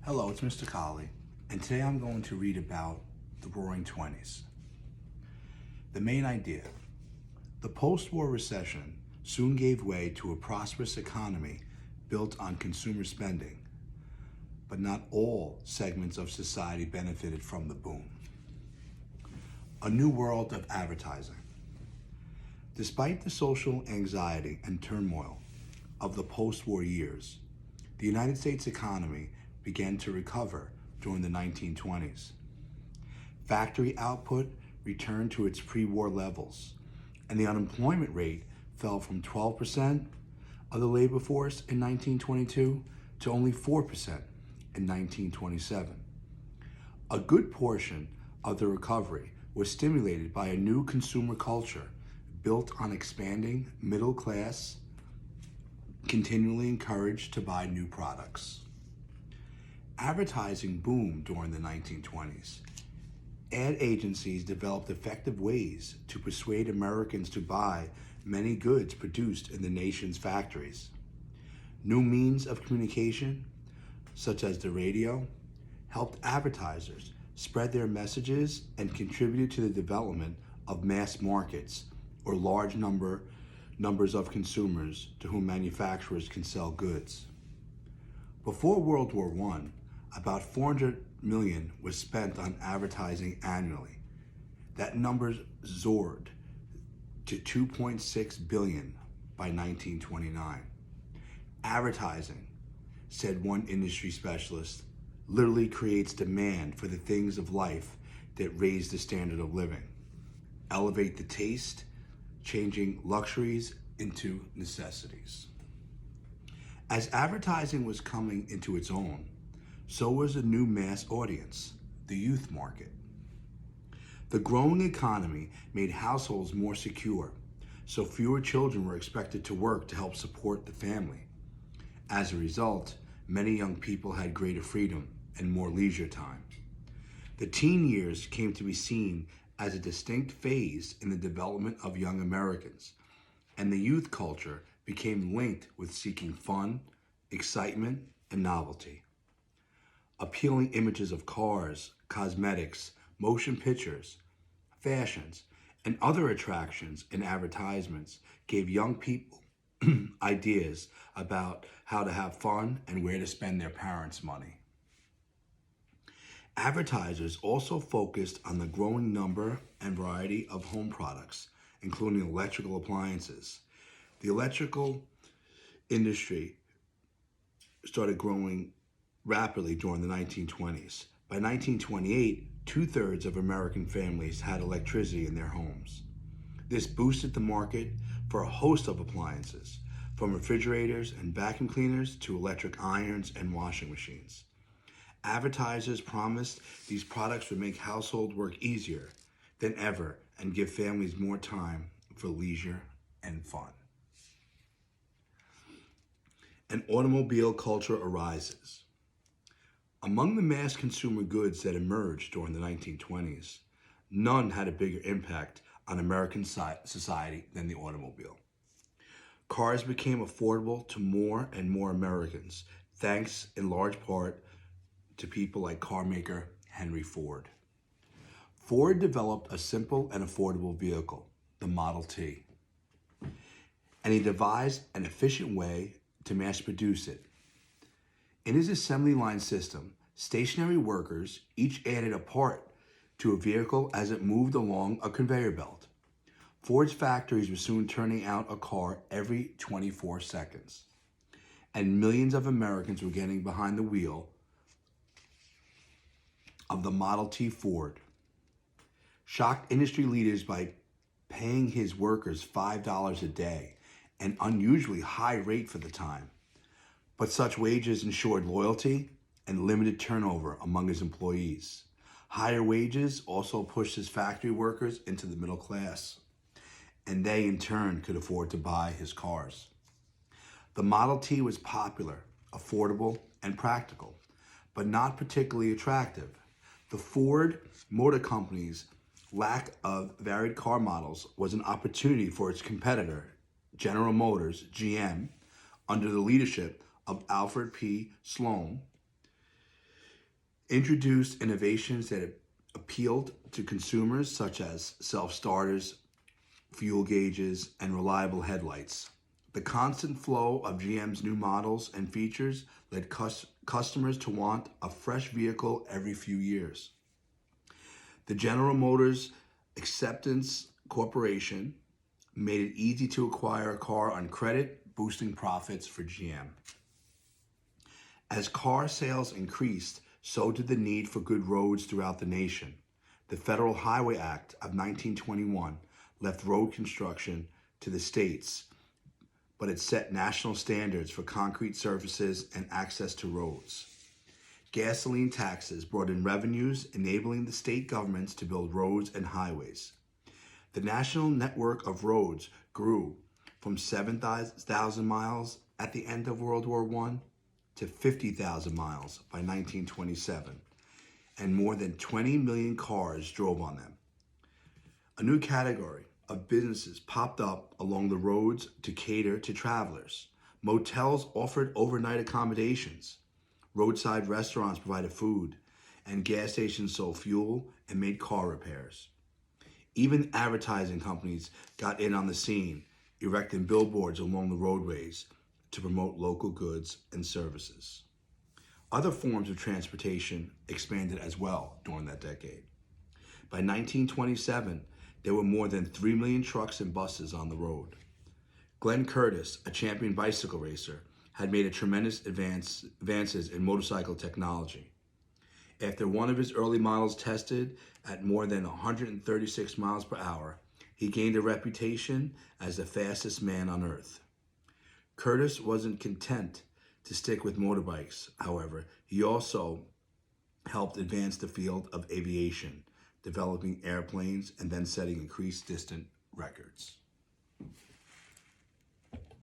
Hello, it's Mr. Colley, and today I'm going to read about the Roaring '20s. The main idea: the post-war recession soon gave way to a prosperous economy built on consumer spending, but not all segments of society benefited from the boom. A new world of advertising. Despite the social anxiety and turmoil of the post-war years, the United States economy began to recover during the 1920s. Factory output returned to its pre-war levels, and the unemployment rate fell from 12% of the labor force in 1922 to only 4% in 1927. A good portion of the recovery was stimulated by a new consumer culture built on expanding middle class, continually encouraged to buy new products. Advertising boomed during the 1920s. Ad agencies developed effective ways to persuade Americans to buy many goods produced in the nation's factories. New means of communication, such as the radio, helped advertisers spread their messages and contributed to the development of mass markets, or large numbers of consumers to whom manufacturers can sell goods. Before World War I, about $400 million was spent on advertising annually. That number soared to $2.6 billion by 1929. Advertising, said one industry specialist, literally creates demand for the things of life that raise the standard of living, elevate the taste, changing luxuries into necessities. As advertising was coming into its own, so was a new mass audience, the youth market. The growing economy made households more secure, so fewer children were expected to work to help support the family. As a result, many young people had greater freedom and more leisure time. The teen years came to be seen as a distinct phase in the development of young Americans, and the youth culture became linked with seeking fun, excitement, and novelty. Appealing images of cars, cosmetics, motion pictures, fashions, and other attractions in advertisements gave young people ideas about how to have fun and where to spend their parents' money. Advertisers also focused on the growing number and variety of home products, including electrical appliances. The electrical industry started growing rapidly during the 1920s. By 1928, 2/3 of American families had electricity in their homes. This boosted the market for a host of appliances, from refrigerators and vacuum cleaners to electric irons and washing machines. Advertisers promised these products would make household work easier than ever and give families more time for leisure and fun. An automobile culture arises. Among the mass consumer goods that emerged during the 1920s, none had a bigger impact on American society than the automobile. Cars became affordable to more and more Americans, thanks in large part to people like car maker Henry Ford. Ford developed a simple and affordable vehicle, the Model T, and he devised an efficient way to mass produce it. In his assembly line system, stationary workers each added a part to a vehicle as it moved along a conveyor belt. Ford's factories were soon turning out a car every 24 seconds, and millions of Americans were getting behind the wheel of the Model T Ford. Shocked industry leaders by paying his workers $5 a day, an unusually high rate for the time. But such wages ensured loyalty and limited turnover among his employees. Higher wages also pushed his factory workers into the middle class, and they in turn could afford to buy his cars. The Model T was popular, affordable, and practical, but not particularly attractive. The Ford Motor Company's lack of varied car models was an opportunity for its competitor, General Motors, GM, under the leadership of Alfred P. Sloan, introduced innovations that appealed to consumers, such as self-starters, fuel gauges, and reliable headlights. The constant flow of GM's new models and features led customers to want a fresh vehicle every few years. The General Motors Acceptance Corporation made it easy to acquire a car on credit, boosting profits for GM. As car sales increased, so did the need for good roads throughout the nation. The Federal Highway Act of 1921 left road construction to the states, but it set national standards for concrete surfaces and access to roads. Gasoline taxes brought in revenues, enabling the state governments to build roads and highways. The national network of roads grew from 7,000 miles at the end of World War I to 50,000 miles by 1927, and more than 20 million cars drove on them. A new category of businesses popped up along the roads to cater to travelers. Motels offered overnight accommodations. Roadside restaurants provided food, and gas stations sold fuel and made car repairs. Even advertising companies got in on the scene, erecting billboards along the roadways to promote local goods and services. Other forms of transportation expanded as well during that decade. By 1927, there were more than 3 million trucks and buses on the road. Glenn Curtis, a champion bicycle racer, had made a tremendous advances in motorcycle technology. After one of his early models tested at more than 136 miles per hour, he gained a reputation as the fastest man on earth. Curtis wasn't content to stick with motorbikes, however. He also helped advance the field of aviation, developing airplanes and then setting increased distance records.